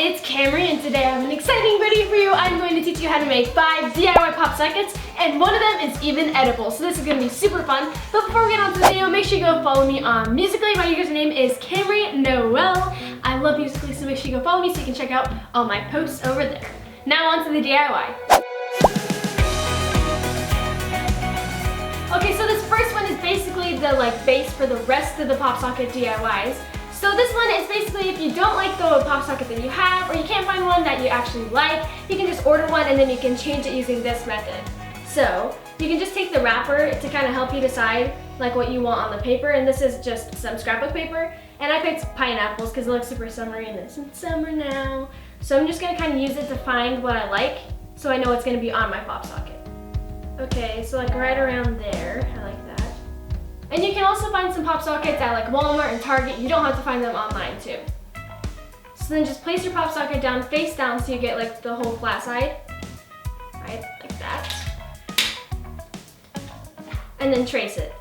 it's Kamri, and today I have an exciting video for you. I'm going to teach you how to make 5 DIY pop sockets, and one of them is even edible, so this is going to be super fun. But before we get on to the video, make sure you go follow me on Musical.ly. My username is Kamri Noel. I love Musical.ly, so make sure you go follow me so you can check out all my posts over there. Now on to the DIY. Okay, so this first one is basically the base for the rest of the pop socket DIYs. So this one is basically if you don't like the pop socket that you have, or you can't find one that you actually like, you can just order one and then you can change it using this method. So you can just take the wrapper to kind of help you decide what you want on the paper, and this is just some scrapbook paper. And I picked pineapples because it looks super summery and it's in summer now. So I'm just going to kind of use it to find what I like so I know what's going to be on my pop socket. Okay, so right around there, I like that. And you can also find some pop sockets at Walmart and Target. You don't have to find them online too. So then just place your pop socket down, face down, so you get the whole flat side. Right, like that. And then trace it.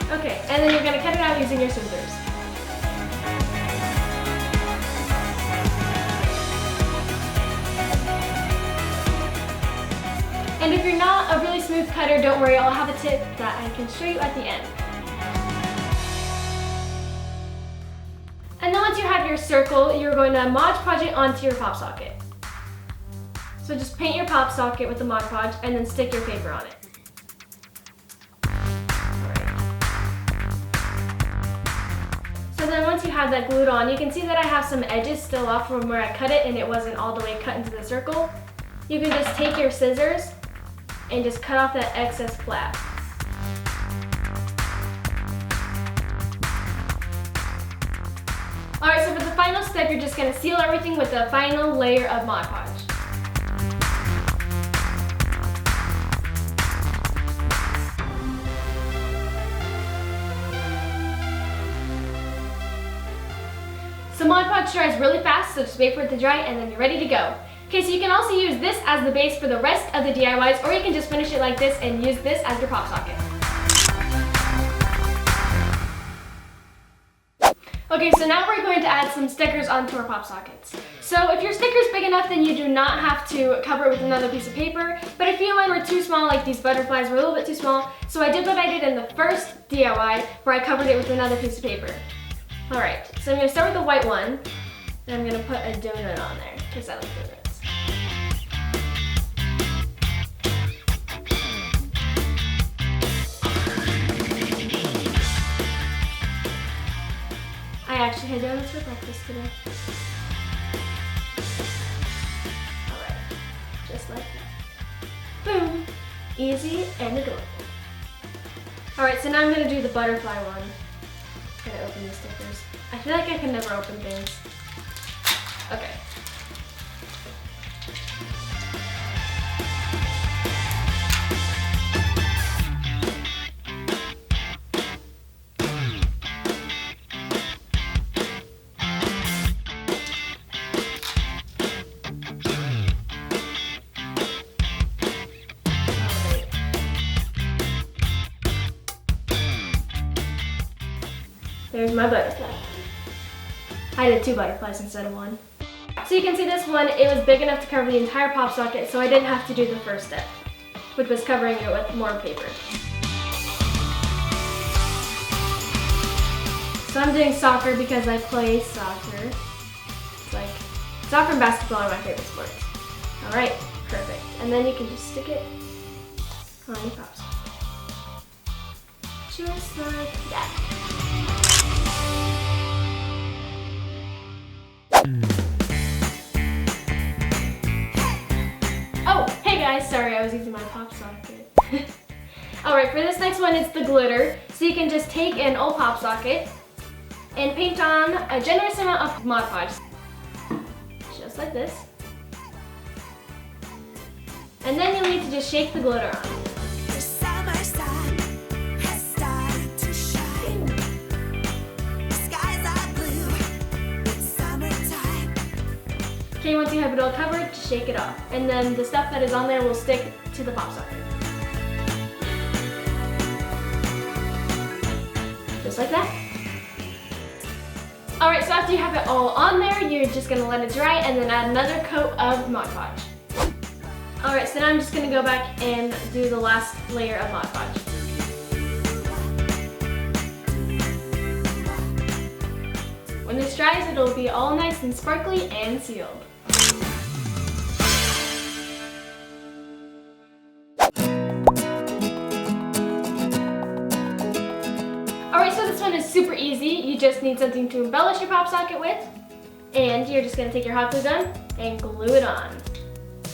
Okay, and then you're gonna cut it out using your scissors. And if you're not a really smooth cutter, don't worry, I'll have a tip that I can show you at the end. And then once you have your circle, you're going to Mod Podge it onto your pop socket. So just paint your pop socket with the Mod Podge and then stick your paper on it. So then once you have that glued on, you can see that I have some edges still off from where I cut it and it wasn't all the way cut into the circle. You can just take your scissors and just cut off that excess flap. Alright, so for the final step, you're just going to seal everything with the final layer of Mod Podge. So Mod Podge dries really fast, so just wait for it to dry and then you're ready to go. Okay, so you can also use this as the base for the rest of the DIYs, or you can just finish it like this and use this as your pop socket. Okay, so now we're going to add some stickers onto our pop sockets. So if your sticker is big enough, then you do not have to cover it with another piece of paper. But if you and mine were too small, like these butterflies were a little bit too small, so I did what I did in the first DIY, where I covered it with another piece of paper. Alright, so I'm going to start with the white one, and I'm going to put a donut on there, because I like donuts. I actually had donuts for breakfast today. Alright, just like that. Boom! Easy and adorable. Alright, so now I'm going to do the butterfly one. I'm going to open the stickers. I feel like I can never open things. Okay. There's my butterfly. I did 2 butterflies instead of 1. So you can see this one, it was big enough to cover the entire pop socket, so I didn't have to do the first step, which was covering it with more paper. So I'm doing soccer because I play soccer. It's soccer and basketball are my favorite sports. Alright, perfect. And then you can just stick it on your pop socket. Just like that. Oh, hey guys, sorry I was using my pop socket. Alright, for this next one it's the glitter. So you can just take an old pop socket and paint on a generous amount of Mod Podge. Just like this. And then you'll need to just shake the glitter on. Okay, once you have it all covered, just shake it off. And then the stuff that is on there will stick to the pop socket. Just like that. Alright, so after you have it all on there, you're just gonna let it dry and then add another coat of Mod Podge. Alright, so now I'm just gonna go back and do the last layer of Mod Podge. When this dries, it'll be all nice and sparkly and sealed. Alright, so this one is super easy. You just need something to embellish your pop socket with. And you're just going to take your hot glue gun and glue it on.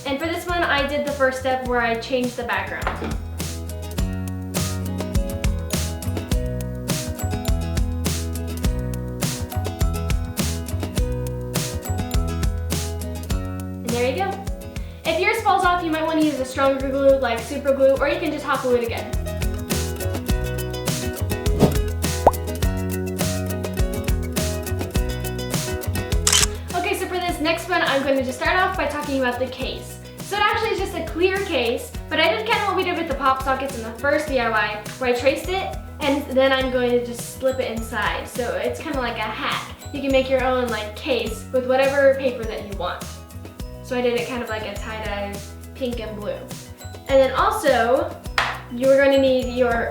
And for this one, I did the first step where I changed the background. And there you go. If yours falls off, you might want to use a stronger glue like super glue, or you can just hot glue it again. Okay, so for this next one, I'm going to just start off by talking about the case. So it actually is just a clear case, but I did kind of what we did with the pop sockets in the first DIY, where I traced it, and then I'm going to just slip it inside. So it's kind of like a hack. You can make your own like case with whatever paper that you want. So I did it kind of like a tie-dye pink and blue. And then also, you're going to need your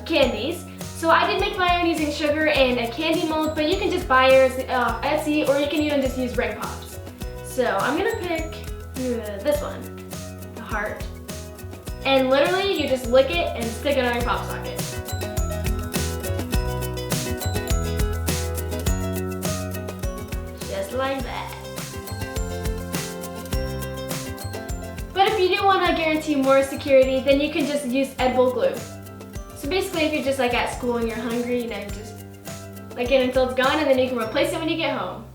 candies. So I did make my own using sugar and a candy mold, but you can just buy yours off Etsy, or you can even just use Ring Pops. So I'm going to pick this one, the heart. And literally, you just lick it and stick it on your pop socket. Just like that. But if you do want to guarantee more security, then you can just use edible glue. So basically, if you're just like at school and you're hungry, you know, just like it until it's gone, and then you can replace it when you get home.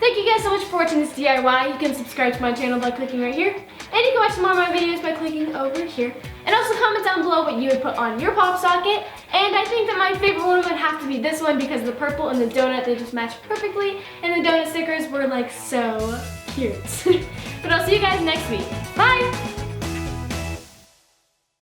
Thank you guys so much for watching this DIY. You can subscribe to my channel by clicking right here. And you can watch more of my videos by clicking over here. And also comment down below what you would put on your pop socket. And I think that my favorite one would have to be this one, because the purple and the donut, they just match perfectly. And the donut stickers were like so cute. But I'll see you guys next week. Bye!